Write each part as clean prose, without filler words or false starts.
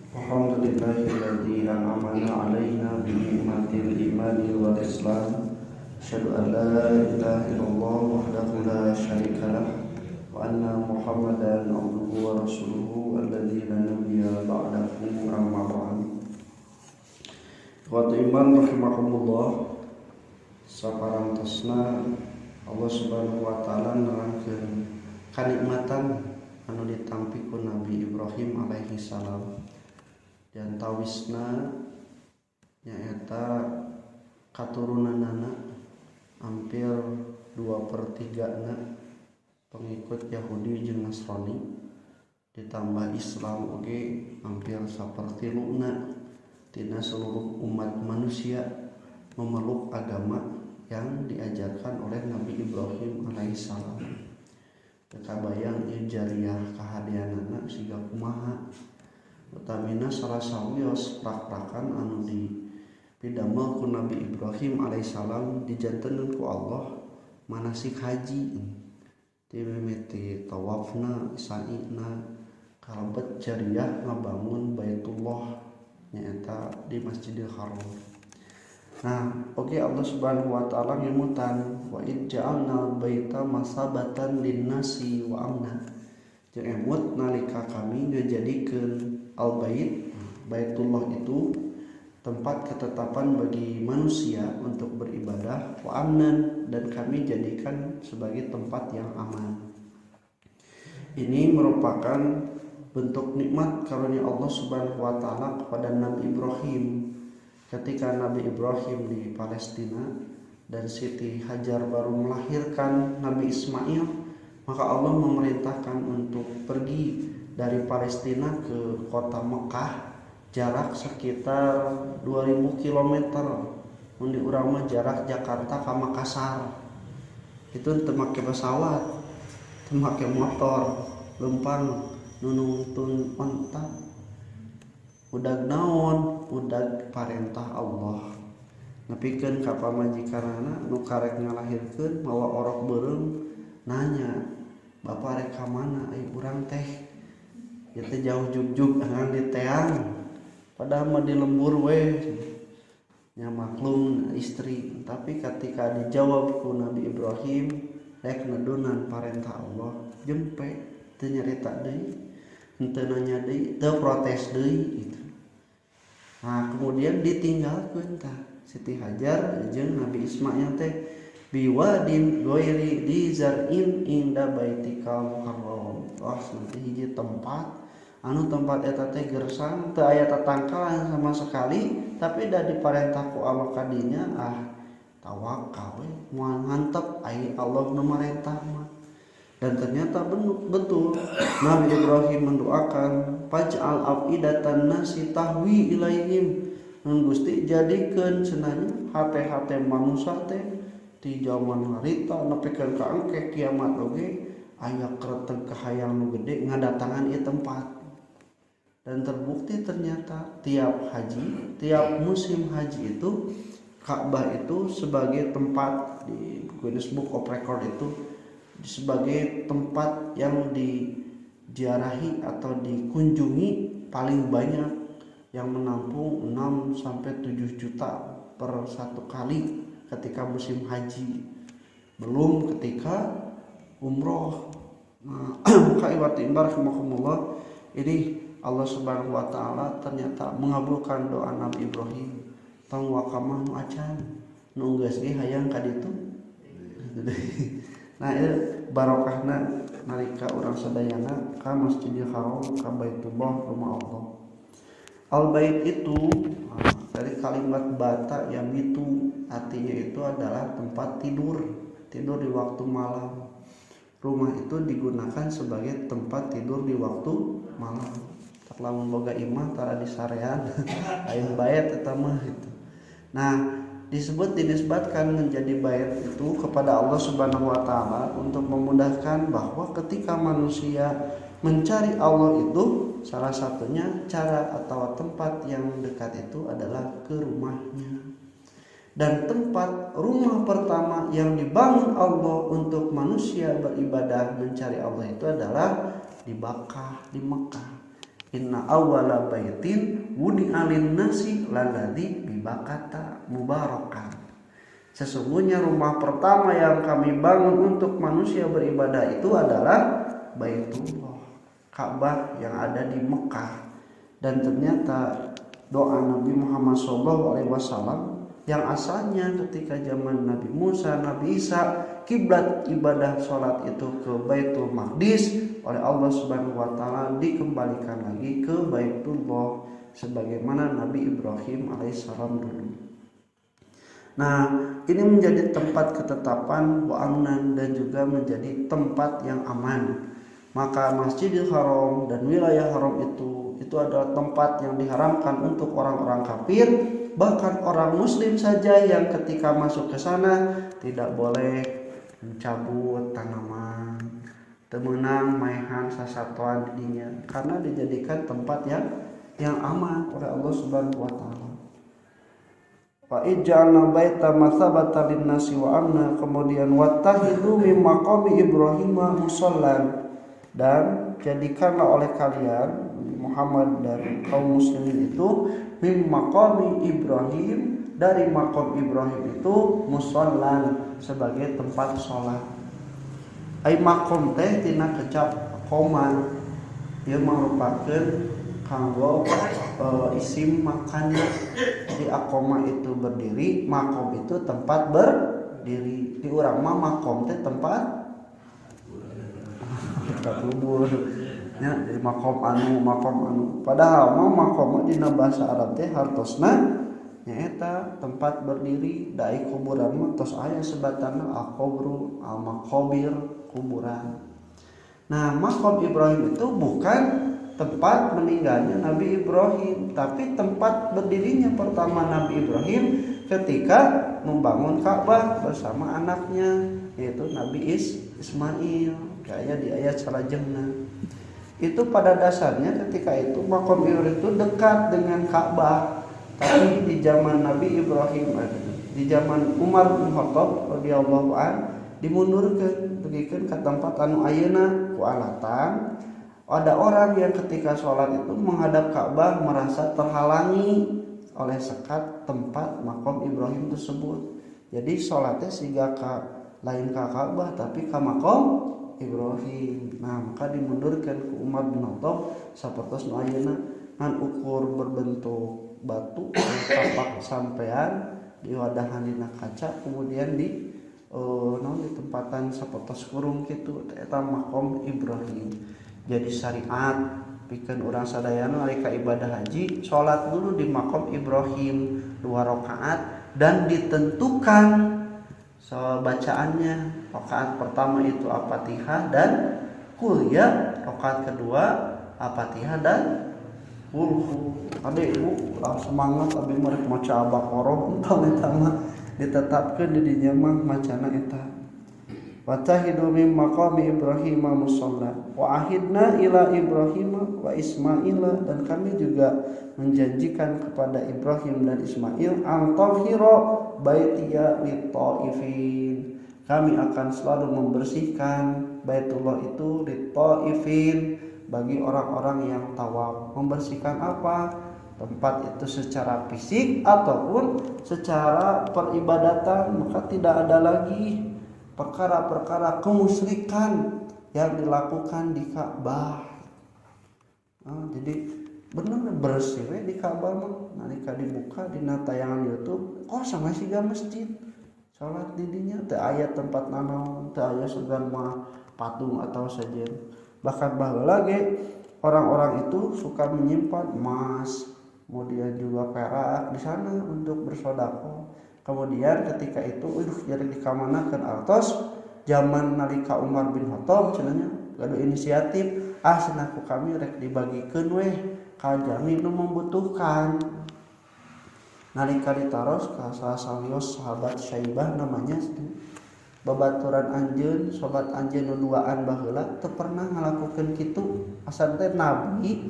Alhamdulillahilladzi an'amana 'alaina bi ni'matil imani wal islam. Asyhadu an la ilaha illallah wahdahu la syarikalah wa anna Muhammadan abduhu wa rasuluhu alladzi la nabiyya ba'dahu amma ba'd. Wa iman rahimakumullah. Saparantosna Allah Subhanahu wa taala nerangkeun kanikmatan anu ditampi ku Nabi Ibrahim alaihi salam. Dan tawisna nyaeta katurunanana hampir 2/3 pengikut Yahudi jeung Nasrani, ditambah Islam oge hampir 1/3 tina seluruh umat manusia memeluk agama yang diajarkan oleh Nabi Ibrahim alaihissalam. Kabayang ieu jariah kahadianana siga kumaha utamina salah sawios prak-prakan anu dipidamel ku Nabi Ibrahim alaihissalam dijanteun ku Allah manasik haji ti mimiti tawafna sa'i'na kalebet jariah ngabangun Baitullah nyaeta di Masjidil Haram. Nah, oke Allah Subhanahu wa taala ngemutan wa id ja'alna baita masabatan linnasi wa amna. Jeung emut nalika kami ngajadikeun al-bait, Baitullah itu tempat ketetapan bagi manusia untuk beribadah, wa amnan, dan kami jadikan sebagai tempat yang aman. Ini merupakan bentuk nikmat karunia Allah Subhanahu wa taala kepada Nabi Ibrahim. Ketika Nabi Ibrahim di Palestina dan Siti Hajar baru melahirkan Nabi Ismail, maka Allah memerintahkan untuk pergi dari Palestina ke kota Mekah, jarak sekitar 2000 km. Mun di urang mah jarak Jakarta ka Makassar. Itu teu make pesawat, teu make motor, lempang nu nuntun onta. Udag naon? Udag parentah Allah. Nepikeun ka pamajikanana nu karek ngalahirkeun mawa orok beureum nanya, "Bapak rek ka mana? Ai urang teh itu jauh jugjug angan di teang padahal mah di lembur we nya maklum istri." Tapi ketika dijawab ku Nabi Ibrahim rek nedunan parentah Allah jempe teu nyarita deui, henteu nanya deui, teu protes deui gitu. Nah kemudian ditinggalkeun tah Siti Hajar jeung Nabi Ismail teh biwadin ghairi di zar'in inda baitikal muharram. Nanti hiji tempat tempat eta teh gersang teu aya tatangkalan sama sekali, tapi da diparentah ku Allah kadinya tawakal we moal ngantep ai Allah nu marentah mah. Dan ternyata betul Nabi Ibrahim mendoakan faj'al afidatan nasi tahwi ilaihim, nun Gusti jadikeun cenanya hate-hate manusia teh di zaman harita nepikeun ka engke kiamat oge aya kereteg kahayang nu gede ngadatangan ieu tempat. Dan terbukti ternyata tiap musim haji itu Ka'bah itu sebagai tempat di Guinness Book of Record itu sebagai tempat yang diziarahi atau dikunjungi paling banyak, yang menampung 6-7 juta per satu kali ketika musim haji, belum ketika umroh. Nah, maka ibaratullah ini Allah Subhanahu wa taala ternyata mengabulkan doa Nabi Ibrahim. Tong wakamah nu acan nu geus ge hayang ka ditu. Nah, ieu barokahna nalika urang sadayana ka Masjidil Haram, ka Baitullah, rumah Allah. Al-Bait itu dari kalimat bata yang itu artinya itu adalah tempat tidur di waktu malam. Rumah itu digunakan sebagai tempat tidur di waktu malam. Tak lamun boga imah tara di sarean aing bait eta mah gitu. Nah, dinisbatkan menjadi bait itu kepada Allah Subhanahu wa taala untuk memudahkan bahwa ketika manusia mencari Allah itu salah satunya cara atau tempat yang dekat itu adalah ke rumahnya. Dan tempat rumah pertama yang dibangun Allah untuk manusia beribadah mencari Allah itu adalah di Mekah. Inna awwala baitin wudi'a lin-nasi lalladzi bibakata mubarakan. Sesungguhnya rumah pertama yang kami bangun untuk manusia beribadah itu adalah Baitullah, Ka'bah yang ada di Mekah. Dan ternyata doa Nabi Muhammad SAW yang asalnya ketika zaman Nabi Musa, Nabi Isa, kiblat ibadah sholat itu ke Baitul Maqdis, oleh Allah Subhanahu wa taala dikembalikan lagi ke Baitullah sebagaimana Nabi Ibrahim alaihissalam dulu. Nah, ini menjadi tempat ketetapan wa'amnan dan juga menjadi tempat yang aman. Maka Masjidil Haram dan wilayah haram itu adalah tempat yang diharamkan untuk orang-orang kafir, bahkan orang muslim saja yang ketika masuk ke sana tidak boleh mencabut tanaman, temenang maehan sasatuan dinya, karena dijadikan tempat yang aman oleh Allah Subhanahu wa taala. Wa ij'alna baita masabatan lin-nasi wa amna, kemudian wattahidu min maqami Ibrahim musallan, dan jadikanlah oleh kalian Muhammad dan kaum muslimin itu min maqami Ibrahim, dari maqam Ibrahim itu musallan, sebagai tempat sholat. Ai maqam teh tina kecap qoman, ieu merupakan kanggo isim makannya. Di akoma itu berdiri, makom itu tempat berdiri. Di urang mah makom teh tempat kubur. Ya, di makom anu. Padahal mah makom dina bahasa Arab teh hartosna nyaeta tempat berdiri. Dai kuburan mah tos aya sebatanna al-qabru, al-maqabir, kuburan. Nah, makom Ibrahim itu bukan tempat meninggalnya Nabi Ibrahim, tapi tempat berdirinya pertama Nabi Ibrahim ketika membangun Ka'bah bersama anaknya, yaitu Nabi Ismail, kayak di ayat salajengna. Itu pada dasarnya ketika itu makom Ibrahim itu dekat dengan Ka'bah, tapi di zaman Nabi Ibrahim, di zaman Umar bin Khattab radhiyallahu an, dimundurkeun dugikeun ka tempat anu ayeuna ku alatan. Ada orang yang ketika sholat itu menghadap Ka'bah merasa terhalangi oleh sekat tempat makom Ibrahim tersebut. Jadi sholatnya siga lain ka Ka'bah tapi ka makom Ibrahim. Nah, maka dimundurkan ke Umar bin Khattab sapertos nu ayeuna ngan ukur berbentuk batu tapak sampean di wadahan dina kaca, kemudian di tempatan sapertos kurung kitu eta makom Ibrahim. Jadi syariat pikeun urang sadayana nalika ibadah haji salat dulu di makom Ibrahim 2 rakaat dan ditentukan bacaannya. Rakaat pertama itu Al-Fatihah dan Qul ya, rakaat kedua Al-Fatihah dan Qul hu. Ade ibu semangat abi merek maca Al-Baqarah entah mah ditetapkeun di dinya mah macana eta. Watahidu min maqami Ibrahim musalla wa ahidna ila Ibrahim wa Ismail, dan kami juga menjanjikan kepada Ibrahim dan Ismail al-tahira baitiya lit-taifin, kami akan selalu membersihkan Baitullah itu lit-taifin, bagi orang-orang yang tawaf. Membersihkan apa? Tempat itu secara fisik ataupun secara peribadatan, maka tidak ada lagi perkara-perkara kemusyrikan yang dilakukan di Ka'bah. Jadi benar bersih di Ka'bah mah. Nalika dibuka di tayangan YouTube, sama siga masjid. Salat di dinya teu aya tempat nanaon, teu aya segan mah patung atau sejen. Bahkan baheula ge orang-orang itu suka menyimpan emas, kemudian juga perak di sana untuk bersedekah. Kemudian ketika itu jadi dikamanakeun artos zaman nalika Umar bin Khattab cenanya gaduh inisiatif, cenah ku kami rek dibagikeun weh ka jami nu membutuhkan. Nalika ditaros ka salah salios sahabat Syaibah namanya, babaturan anjeun sobat anjeun nu duaan baheula teu pernah ngalakukeun kitu. Asan teh Nabi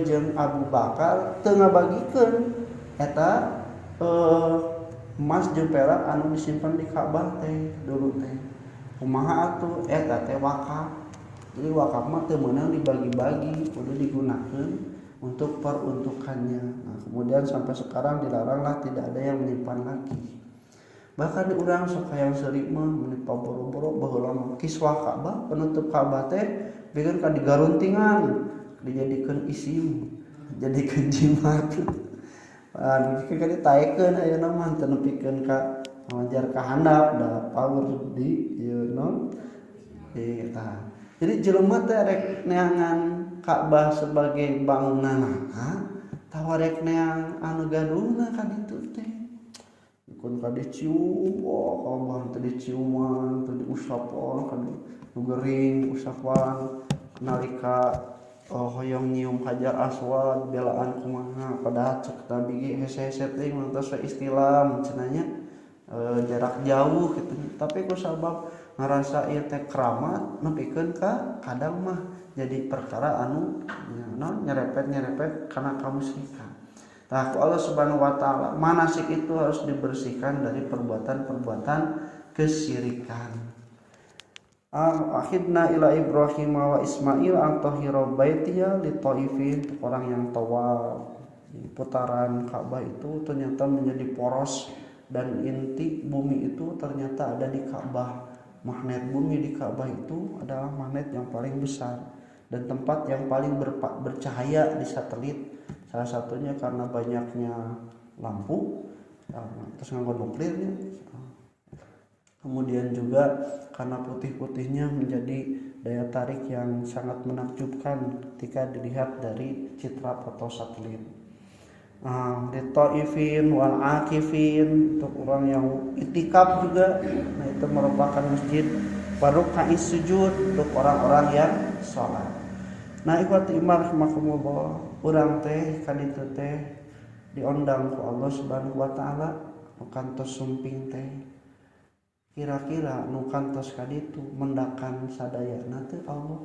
jeung Abu Bakar teu ngabagikeun eta emas jeung perak anu disimpan di Ka'bah teh dulu teh. Kumaha atuh eta teh wakaf. Jadi wakaf mah teu meunang dibagi-bagi, kudu digunakeun untuk peruntukannya. Nah, kemudian sampai sekarang dilaranglah, tidak ada yang menyimpan lagi. Bahkan di urang sok hayang seurik mah menipa boro-boro baheula mah kiswah Ka'bah, penutup Ka'bah teh bikin ka digaruntingan, dijadikeun isim, jadikeun jimat. Kan ditaekeun ayeuna mah teu nepikeun ka ngajar ka handap da power di ieu non. Jadi jelema teh rek neangan Ka'bah sebagai bangunan tawarek neang anu gadungna ka ditu teh. Kun ka dicium, Ka'bah teh diciuman, teh diusapan, ka gering usapan nalika hoyong nyium Hajar Aswad belaan kumaha padahal cek Nabi hese-hese teh mantos istilah cenanya jarak jauh gitu. Tapi ku sabab ngarasa ieu teh keramat nepikeun ka kadang mah jadi perkara anu nyerepet karena kamusyrikan. Nah, Allah Subhanahu wa taala manasik itu harus dibersihkan dari perbuatan-perbuatan kesyirikan. Akhidna ila Ibrahim wa Ismail an tahira baitiya li taifin, orang yang tawaf. Putaran Ka'bah itu ternyata menjadi poros dan inti bumi itu ternyata ada di Ka'bah. Magnet bumi di Ka'bah itu adalah magnet yang paling besar dan tempat yang paling bercahaya di satelit. Salah satunya karena banyaknya lampu, terus nganggo nuklirnya. Kemudian juga karena putih-putihnya menjadi daya tarik yang sangat menakjubkan ketika dilihat dari citra foto satelit. Di Taifin wal Akifin, untuk orang yang itikaf juga, nah itu merupakan masjid barokahis sujud untuk orang-orang yang sholat. Nah ikhwati iman rahimakumullah, urang teh kaditu teh diundang ku Allah Subhanahu wa taala kantos sumping teh. Kira-kira nu kantos kaditu mendakan sadayana teh Allah.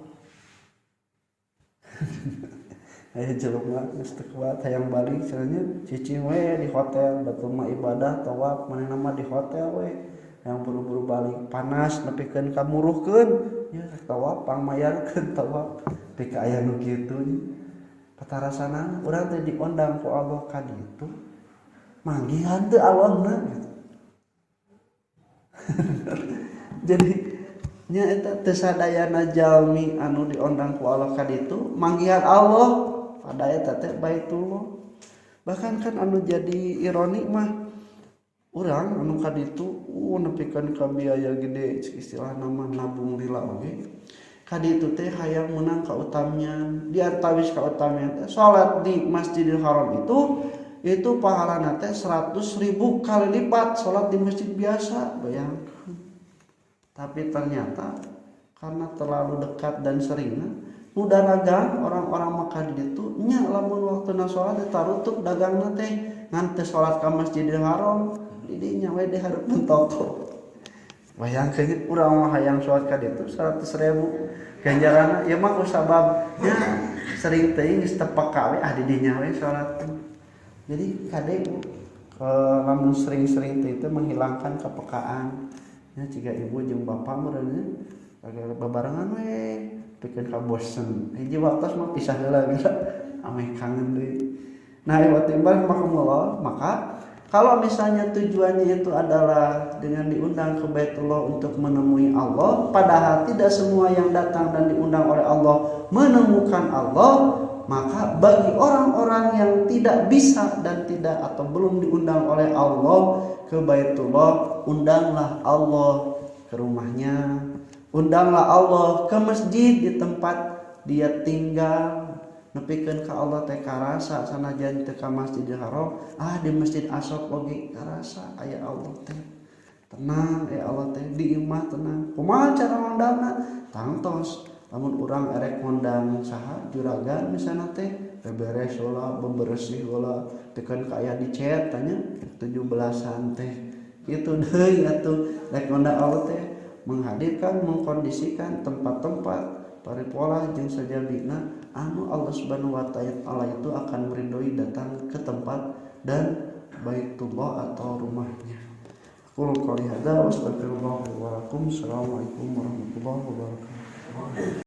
Aya jelema geus teu kuat hayang balik cenanya cicing we di hotel batu mah ibadah tawaf manehna mah di hotel we yang buru-buru balik panas nepikeun ka muruhkeun ya tawaf pangmayarkeun tawaf teh ka aya nu kitu patarasana urang teh diundang ku Allah ka ditu manggihan teu Allahna gitu. Jadi nya eta teu sadayana jalmi anu diundang ku Allah ka ditu manggihan Allah pada eta teh Baitullah. Bahkan kan anu jadi ironi mah urang anu ka ditu nepikeun ka biaya gede istilah nama nabung lila oge. Ka ditu teh hayang menang kautamian, di antawis kautamian teh salat di Masjidil Haram itu pahalana teh 100.000 kali lipat salat di masjid biasa, bayangkan. Tapi ternyata karena terlalu dekat dan seringna nu dagang orang-orang Makkah ditu nya lamun waktuna salat ditarutuk dagangna teh ngan teu salat ka Masjidil Haram di dinya we dihareupeun toko. Bayangkeun urang mah hayang salat ka ditu 100.000 ganjaranna ieu mah ku sababnya sering teuing geus tepeka we di dinya we salat. Jadi kade lamun sering-sering teh itu menghilangkan kepekaan. Ya jika ibu jeung bapa meureun kagak bebarengan we pikeun ka bosen. Hiji waktos mah pisah heula bisa ameh kangen deui. Nah, ibu timbal makumullah, maka kalau misalnya tujuannya itu adalah dengan diundang ke Baitullah untuk menemui Allah, padahal tidak semua yang datang dan diundang oleh Allah menemukan Allah, maka bagi orang-orang yang tidak bisa dan tidak atau belum diundang oleh Allah ke Baitullah, undanglah Allah ke rumahnya, undanglah Allah ke masjid di tempat dia tinggal. Nepikeun ka Allah teh karasa sanajan teu ka Masjidil Haram, di Masjid Aqsa oge karasa aya Allah teh. Tenang Allah teh di imah tenang. Kumaha cara ngundangna? Tangtos lamun urang erek ngundang saha juragan misalna teh beberes heula, beberesih heula, tekan ka aya di chat tanya 17-an teh. Kitu deui atuh rek ngundang Allah teh menghadirkan mengkondisikan tempat-tempat paripola jeung sajabina anu Allah Subhanahu wa taala itu akan meridhoi datang ke tempat dan Baitullah atau rumahnya. Qul qouli hadza wa astaghfirullah wa lakum. Assalamualaikum warahmatullahi wabarakatuh.